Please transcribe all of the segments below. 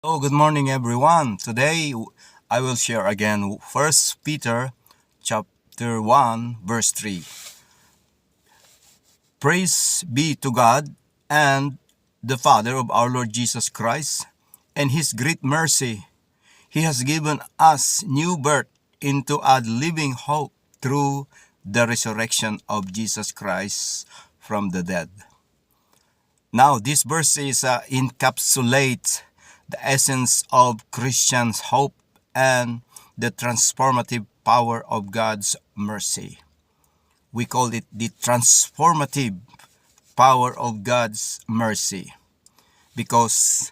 Oh, good morning everyone. Today I will share again First Peter chapter 1 verse 3. Praise be to God and the Father of our Lord Jesus Christ and his great mercy. He has given us new birth into a living hope through the resurrection of Jesus Christ from the dead. Now, this verse is encapsulates the essence of Christian's hope and the transformative power of God's mercy. We call it the transformative power of God's mercy because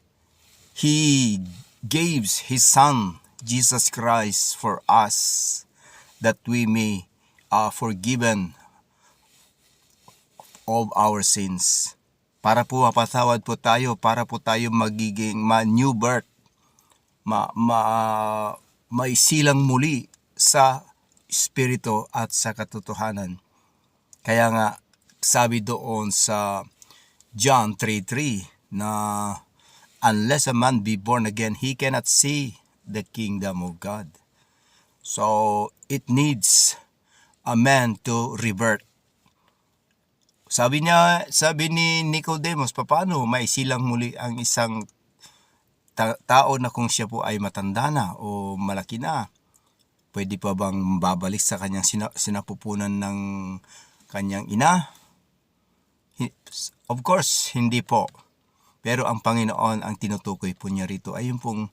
He gives His Son, Jesus Christ, for us that we may forgiven of our sins. Para po mapatawad po tayo, para po tayo magiging new birth, ma, ma, maisilang muli sa espiritu at sa katotohanan. Kaya nga, sabi doon sa John 3:3 na unless a man be born again, he cannot see the kingdom of God. So, it needs a man to revert. Sabi ni Nicodemus, paano maisilang muli ang isang tao na kung siya po ay matanda na o malaki na? Pwede pa bang babalik sa kanyang sinapupunan ng kanyang ina? Of course, hindi po. Pero ang Panginoon, ang tinutukoy po niya rito ay yung pong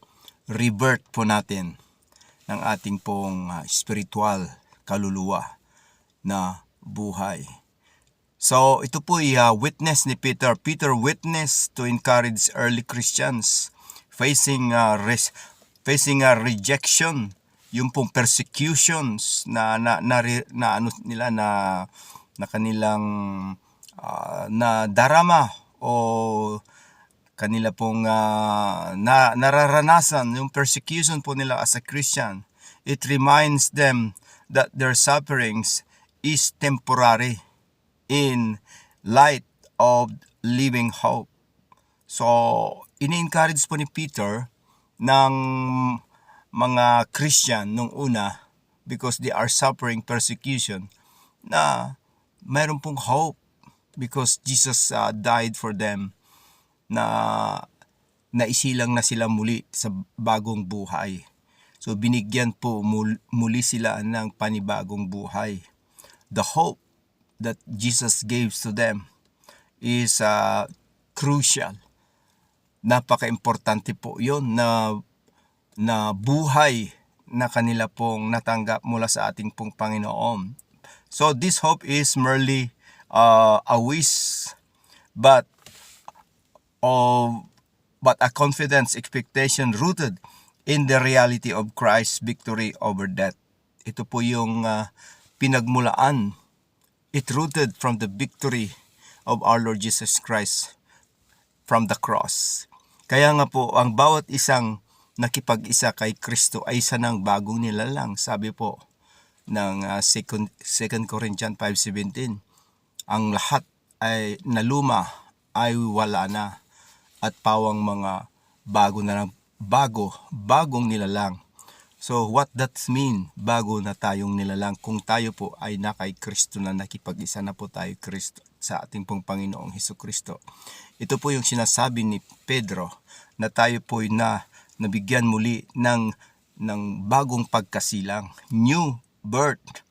revert po natin ng ating pong spiritual kaluluwa na buhay. So, ito po ay witness ni Peter. Peter witnessed to encourage early Christians facing rejection, yung pong persecutions na ano nila na kanilang na darama o kanila pong nararanasan yung persecution po nila as a Christian. It reminds them that their sufferings is temporary in light of living hope. So, ini-encourage po ni Peter ng mga Christian nung una because they are suffering persecution na mayroon pong hope because Jesus died for them na naisilang na sila muli sa bagong buhay. So, binigyan po muli sila ng panibagong buhay. The hope that Jesus gave to them is crucial. Napaka-importante po yun na buhay na kanila pong natanggap mula sa ating pong Panginoon. So this hope is merely a wish but a confidence expectation rooted in the reality of Christ's victory over death. Ito po yung pinagmulaan. It rooted from the victory of our Lord Jesus Christ from the cross. Kaya nga po, ang bawat isang nakipag-isa kay Kristo ay isa ng bagong nilalang. Sabi po ng 2 Corinthians 5:17, ang lahat ay naluma ay wala na at pawang mga bagong nilalang. So what that mean? Bago na tayong nilalang kung tayo po ay na kay Kristo na nakipag-isa na po tayo Kristo sa ating pong Panginoong Hesukristo. Ito po yung sinasabi ni Pedro na tayo po ay nabigyan muli ng bagong pagkasilang, new birth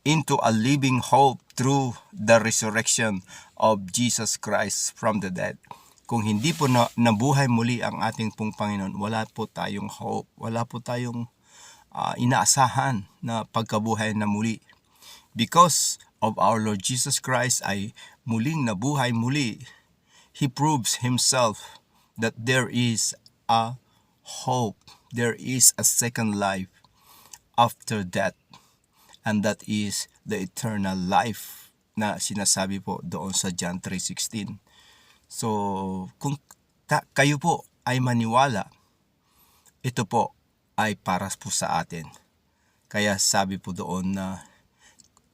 into a living hope through the resurrection of Jesus Christ from the dead. Kung hindi po nabuhay muli ang ating pong Panginoon, wala po tayong hope, wala po tayong inaasahan na pagkabuhay na muli. Because of our Lord Jesus Christ ay muling nabuhay muli, He proves Himself that there is a hope, there is a second life after death, and that is the eternal life na sinasabi po doon sa John 3:16. So, kung kayo po ay maniwala, ito po ay para po sa atin. Kaya sabi po doon na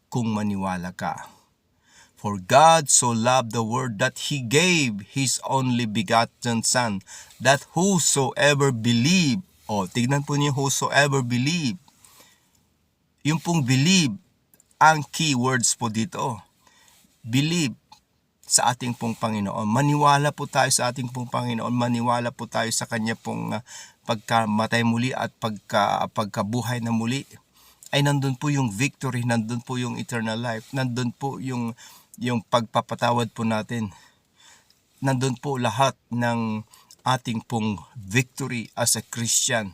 kung maniwala ka, For God so loved the world that He gave His only begotten Son, that whosoever believe, tignan po niyo, whosoever believe, yung pong believe, ang keywords po dito, believe sa ating pong Panginoon. Maniwala po tayo sa ating pong Panginoon, maniwala po tayo sa Kanya pong pagkamatay muli at pagkabuhay na muli, ay nandun po yung victory, nandun po yung eternal life, nandun po yung pagpapatawad po natin. Nandun po lahat ng ating pong victory as a Christian.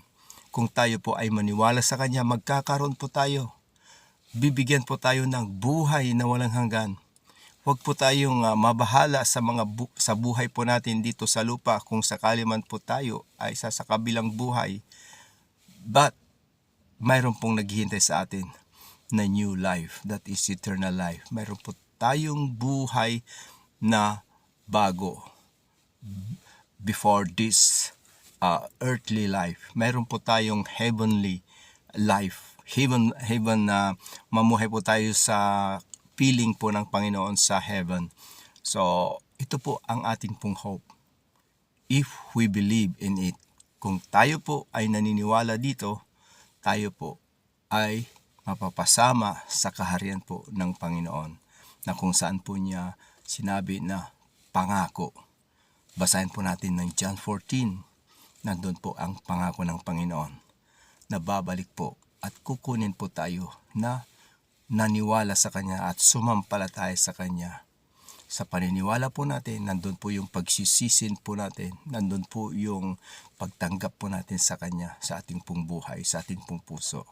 Kung tayo po ay maniwala sa Kanya, magkakaroon po tayo. Bibigyan po tayo ng buhay na walang hanggan. Huwag po tayong mabahala sa buhay po natin dito sa lupa kung sakali man po tayo ay sa kabilang buhay. But mayroon pong naghihintay sa atin na new life, that is eternal life. Mayroon po tayong buhay na bago before this earthly life. Mayroon po tayong heavenly life. Heaven na mamuhay po tayo sa feeling po ng Panginoon sa heaven. So, ito po ang ating pong hope. If we believe in it. Kung tayo po ay naniniwala dito, tayo po ay mapapasama sa kaharian po ng Panginoon, na kung saan po niya sinabi na pangako. Basahin po natin ng John 14. Nandun po ang pangako ng Panginoon na babalik po at kukunin po tayo na naniwala sa Kanya at sumampalataya sa Kanya. Sa paniniwala po natin, nandun po yung pagsisisin po natin, nandun po yung pagtanggap po natin sa Kanya, sa ating pong buhay, sa ating pong puso.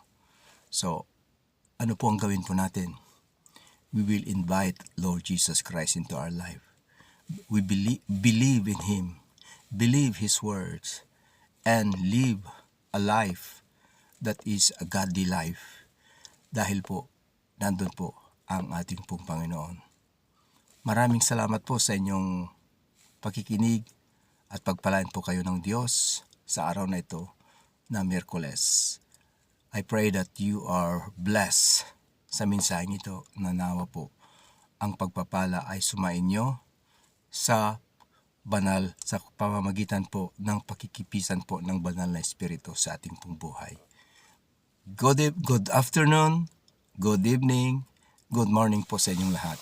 So, ano po ang gawin po natin? We will invite Lord Jesus Christ into our life. We believe in Him, believe His words, and live a life that is a godly life. Dahil po, nandun po ang ating pong Panginoon. Maraming salamat po sa inyong pakikinig at pagpalain po kayo ng Diyos sa araw na ito na Miyerkules. I pray that you are blessed sa mensaheng ito, na nawa po ang pagpapala ay sumainyo sa pamamagitan po ng pakikipisan po ng banal na Espiritu sa ating pong buhay. Good afternoon, good evening, good morning po sa inyong lahat.